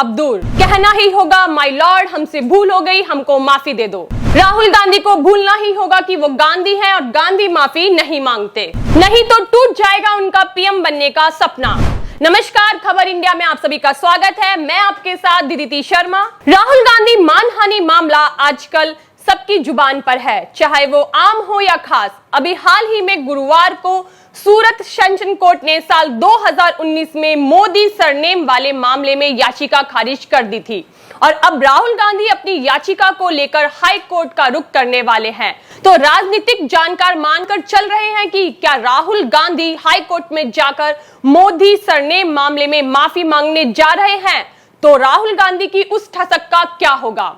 अब दूर। कहना ही होगा माय लॉर्ड हमसे भूल हो गई, हमको माफी दे दो। राहुल गांधी को भूलना ही होगा कि वो गांधी हैं और गांधी माफी नहीं मांगते, नहीं तो टूट जाएगा उनका पीएम बनने का सपना। नमस्कार, खबर इंडिया में आप सभी का स्वागत है। मैं आपके साथ दीदी शर्मा। राहुल गांधी मानहानि मामला आजकल सबकी जुबान पर है, चाहे वो आम हो या खास। अभी हाल ही में गुरुवार को सूरत सेशन कोर्ट ने साल 2019 में मोदी सरनेम वाले मामले में याचिका खारिज कर दी थी और अब राहुल गांधी अपनी याचिका को लेकर हाई कोर्ट का रुख करने वाले हैं। तो राजनीतिक जानकार मानकर चल रहे हैं कि क्या राहुल गांधी हाई कोर्ट में जाकर मोदी सरनेम मामले में माफी मांगने जा रहे हैं? तो राहुल गांधी की उस ठसक का क्या होगा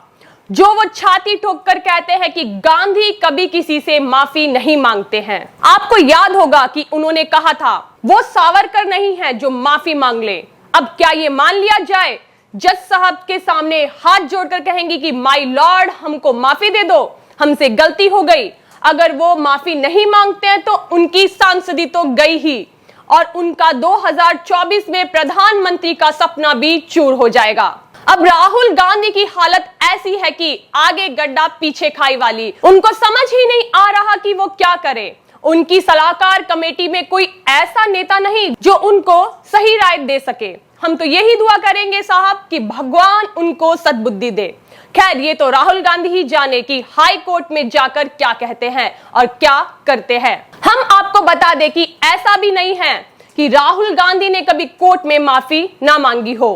जो वो छाती ठोक कर कहते हैं कि गांधी कभी किसी से माफी नहीं मांगते हैं। आपको याद होगा कि उन्होंने कहा था वो सावरकर नहीं है जो माफी मांग ले। अब क्या ये मान लिया जाए? जज साहब के सामने हाथ जोड़कर कहेंगी कि माय लॉर्ड हमको माफी दे दो, हमसे गलती हो गई। अगर वो माफी नहीं मांगते हैं तो उनकी सांसदी तो गई ही और उनका 2024 में प्रधानमंत्री का सपना भी चूर हो जाएगा। अब राहुल गांधी की हालत ऐसी है कि आगे गड्ढा पीछे खाई वाली। उनको समझ ही नहीं आ रहा कि वो क्या करे। उनकी सलाहकार कमेटी में कोई ऐसा नेता नहीं जो उनको सही राय दे सके। हम तो यही दुआ करेंगे साहब कि भगवान उनको सद्बुद्धि दे। खैर, ये तो राहुल गांधी ही जाने कि हाई कोर्ट में जाकर क्या कहते हैं और क्या करते हैं। हम आपको बता दें कि ऐसा भी नहीं है कि राहुल गांधी ने कभी कोर्ट में माफी ना मांगी हो।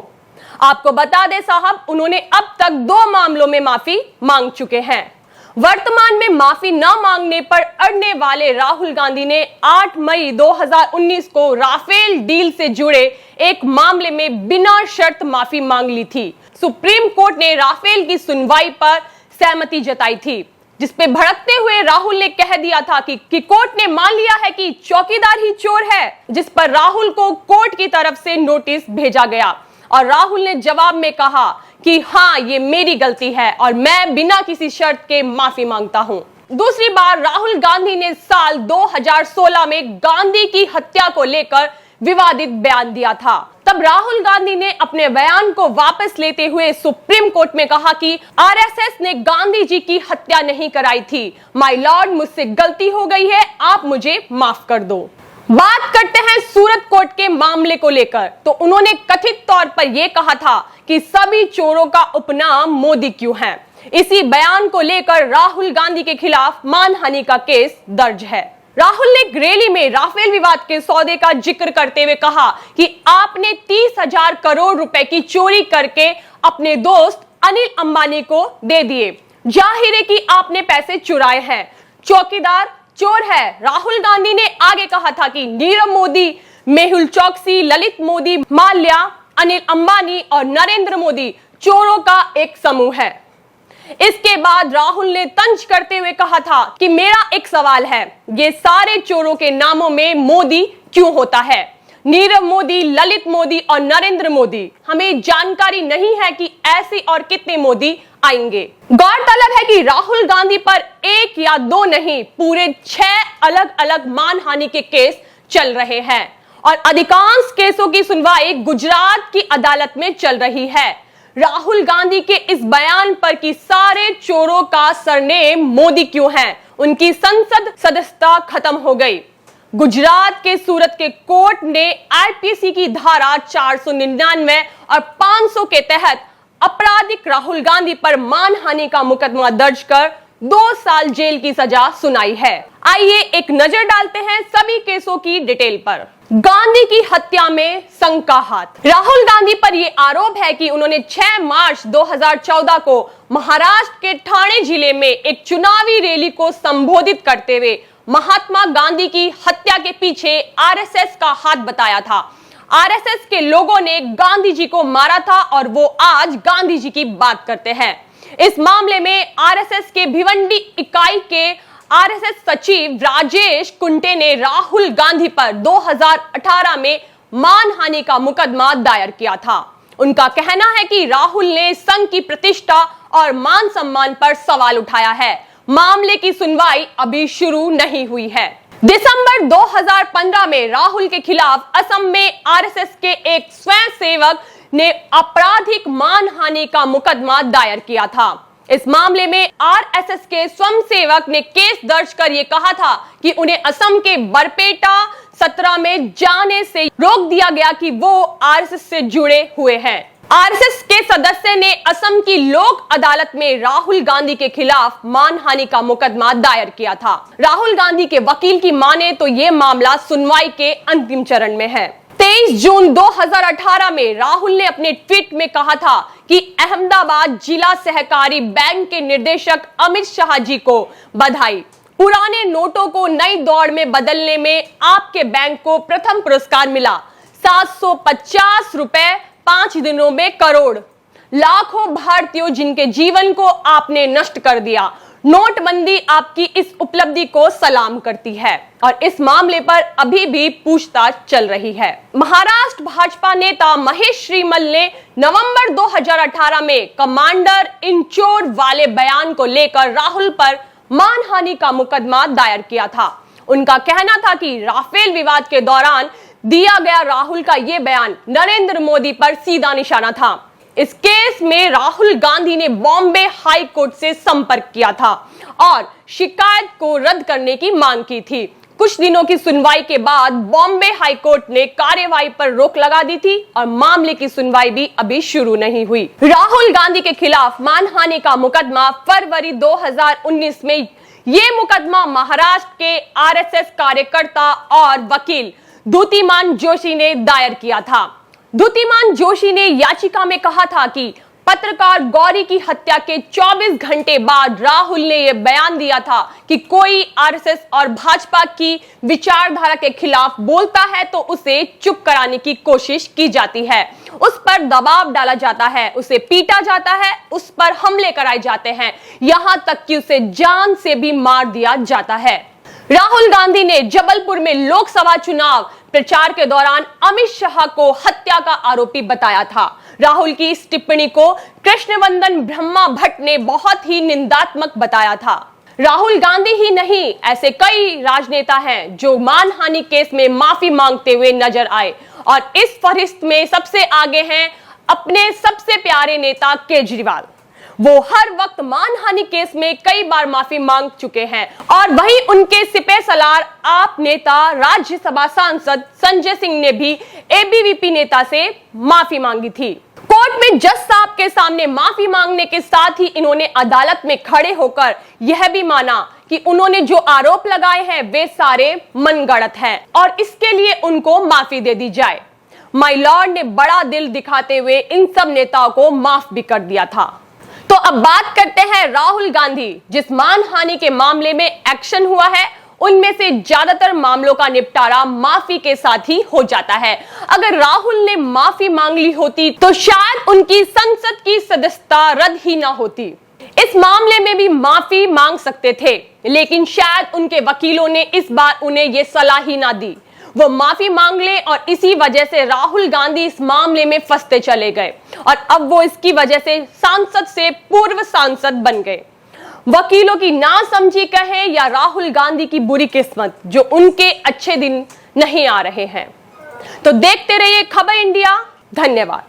आपको बता दें साहब, उन्होंने अब तक 2 मामलों में माफी मांग चुके हैं। वर्तमान में माफी न मांगने पर अड़ने वाले राहुल गांधी ने 8 मई 2019 को राफेल डील से जुड़े एक मामले में बिना शर्त माफी मांग ली थी। सुप्रीम कोर्ट ने राफेल की सुनवाई पर सहमति जताई थी, जिसपे भड़कते हुए राहुल ने कह दिया था कि कोर्ट ने मान लिया है कि चौकीदार ही चोर है, जिस पर राहुल को कोर्ट की तरफ से नोटिस भेजा गया और राहुल ने जवाब में कहा कि हाँ, ये मेरी गलती है और मैं बिना किसी शर्त के माफी मांगता हूं। दूसरी बार राहुल गांधी ने साल 2016 में गांधी की हत्या को लेकर विवादित बयान दिया था। तब राहुल गांधी ने अपने बयान को वापस लेते हुए सुप्रीम कोर्ट में कहा कि आरएसएस ने गांधी जी की हत्या नहीं कराई थी। माय लॉर्ड, मुझसे गलती हो गई है, आप मुझे माफ कर दो। बात करते हैं सूरत कोर्ट के मामले को लेकर। तो उन्होंने कथित तौर पर यह कहा था कि सभी चोरों का उपनाम मोदी क्यों है। इसी बयान को लेकर राहुल गांधी के खिलाफ मानहानि का केस दर्ज है। राहुल ने ग्रेली में राफेल विवाद के सौदे का जिक्र करते हुए कहा कि आपने 30,000 करोड़ रुपए की चोरी करके अपने दोस्त अनिल अंबानी को दे दिए। जाहिर है कि आपने पैसे चुराए हैं। चौकीदार चोर है। राहुल गांधी ने आगे कहा था कि नीरव मोदी, मेहुल चोकसी, ललित मोदी, माल्या, अनिल अंबानी और नरेंद्र मोदी चोरों का एक समूह है। इसके बाद राहुल ने तंज करते हुए कहा था कि मेरा एक सवाल है, ये सारे चोरों के नामों में मोदी क्यों होता है? नीरव मोदी, ललित मोदी और नरेंद्र मोदी, हमें जानकारी नहीं है कि ऐसे और कितने मोदी आएंगे। गौरतलब है कि राहुल गांधी पर 1 या 2 नहीं, पूरे 6 अलग अलग मानहानि के केस चल रहे हैं और अधिकांश केसों की सुनवाई गुजरात की अदालत में चल रही है। राहुल गांधी के इस बयान पर कि सारे चोरों का सरनेम मोदी क्यों है, उनकी संसद सदस्यता खत्म हो गई। गुजरात के सूरत के कोर्ट ने आईपीसी की धारा 499 और 500 के तहत आपराधिक राहुल गांधी पर मानहानि का मुकदमा दर्ज कर 2 साल जेल की सजा सुनाई है। आइए एक नजर डालते हैं सभी केसों की डिटेल पर। गांधी की हत्या में संघ का हाथ। राहुल गांधी पर यह आरोप है कि उन्होंने 6 मार्च 2014 को महाराष्ट्र के ठाणे जिले में एक चुनावी रैली को संबोधित करते हुए महात्मा गांधी की हत्या के पीछे आरएसएस का हाथ बताया था। आरएसएस के लोगों ने गांधी जी को मारा था और वो आज गांधी जी की बात करते हैं। इस मामले में आरएसएस के भिवंडी इकाई के आरएसएस सचिव राजेश कुंटे ने राहुल गांधी पर 2018 में मानहानि का मुकदमा दायर किया था। उनका कहना है कि राहुल ने संघ की प्रतिष्ठा और मान सम्मान पर सवाल उठाया है। मामले की सुनवाई अभी शुरू नहीं हुई है। दिसंबर 2015 में राहुल के खिलाफ असम में आरएसएस के एक स्वयंसेवक ने आपराधिक मानहानि का मुकदमा दायर किया था। इस मामले में आरएसएस के स्वयंसेवक ने केस दर्ज कर यह कहा था कि उन्हें असम के बरपेटा 17 में जाने से रोक दिया गया कि वो आरएसएस से जुड़े हुए हैं। आरएसएस के सदस्य ने असम की लोक अदालत में राहुल गांधी के खिलाफ मानहानि का मुकदमा दायर किया था। राहुल गांधी के वकील की माने तो यह मामला सुनवाई के अंतिम चरण में है। 23 जून 2018 में राहुल ने अपने ट्वीट में कहा था कि अहमदाबाद जिला सहकारी बैंक के निदेशक अमित शाह जी को बधाई। पुराने नोटों को नई दौड़ में बदलने में आपके बैंक को प्रथम पुरस्कार मिला। 750 रुपए 5 दिनों में करोड़। लाखों भारतीयों जिनके जीवन को आपने नष्ट कर दिया। नोटबंदी आपकी इस उपलब्धि को सलाम करती है और इस मामले पर अभी भी पूछताछ चल रही है। महाराष्ट्र भाजपा नेता महेश श्रीमल ने नवंबर 2018 में कमांडर इन चोर वाले बयान को लेकर राहुल पर मानहानि का मुकदमा दायर किया था। उनका कहना था कि राफेल विवाद के दौरान दिया गया राहुल का यह बयान नरेंद्र मोदी पर सीधा निशाना था। इस केस में राहुल गांधी ने बॉम्बे हाई कोर्ट से संपर्क किया था और शिकायत को रद्द करने की मांग की थी। कुछ दिनों की सुनवाई के बाद बॉम्बे हाई कोर्ट ने कार्यवाही पर रोक लगा दी थी और मामले की सुनवाई भी अभी शुरू नहीं हुई। राहुल गांधी के खिलाफ मानहानि का मुकदमा फरवरी 2019 में ये मुकदमा महाराष्ट्र के आरएसएस कार्यकर्ता और वकील द्युतिमान जोशी ने दायर किया था। द्युतिमान जोशी ने याचिका में कहा था कि पत्रकार गौरी की हत्या के 24 घंटे बाद राहुल ने यह बयान दिया था कि कोई आरएसएस और भाजपा की विचारधारा के खिलाफ बोलता है तो उसे चुप कराने की कोशिश की जाती है, उस पर दबाव डाला जाता है, उसे पीटा जाता है, उस पर हमले कराए जाते हैं, यहां तक कि उसे जान से भी मार दिया जाता है। राहुल गांधी ने जबलपुर में लोकसभा चुनाव प्रचार के दौरान अमित शाह को हत्या का आरोपी बताया था। राहुल की इस टिप्पणी को कृष्णवंदन ब्रह्मा भट्ट ने बहुत ही निंदात्मक बताया था। राहुल गांधी ही नहीं, ऐसे कई राजनेता हैं जो मानहानि केस में माफी मांगते हुए नजर आए और इस फहरिस्त में सबसे आगे हैं अपने सबसे प्यारे नेता केजरीवाल। वो हर वक्त मानहानि केस में कई बार माफी मांग चुके हैं और वहीं उनके सिपह सलार आप नेता राज्यसभा सांसद संजय सिंह ने भी एबीवीपी नेता से माफी मांगी थी। कोर्ट में जज साहब के सामने माफी मांगने के साथ ही इन्होंने अदालत में खड़े होकर यह भी माना कि उन्होंने जो आरोप लगाए हैं वे सारे मनगढ़ंत हैं और इसके लिए उनको माफी दे दी जाए। माय लॉर्ड ने बड़ा दिल दिखाते हुए इन सब नेताओं को माफ भी कर दिया था। तो अब बात करते हैं राहुल गांधी। जिस मानहानि के मामले में एक्शन हुआ है उनमें से ज्यादातर मामलों का निपटारा माफी के साथ ही हो जाता है। अगर राहुल ने माफी मांग ली होती तो शायद उनकी संसद की सदस्यता रद्द ही ना होती। इस मामले में भी माफी मांग सकते थे, लेकिन शायद उनके वकीलों ने इस बार उन्हें यह सलाह ही ना दी, वो माफी मांग ले और इसी वजह से राहुल गांधी इस मामले में फंसते चले गए और अब वो इसकी वजह से सांसद से पूर्व सांसद बन गए। वकीलों की नासमझी कहें या राहुल गांधी की बुरी किस्मत जो उनके अच्छे दिन नहीं आ रहे हैं। तो देखते रहिए खबर इंडिया। धन्यवाद।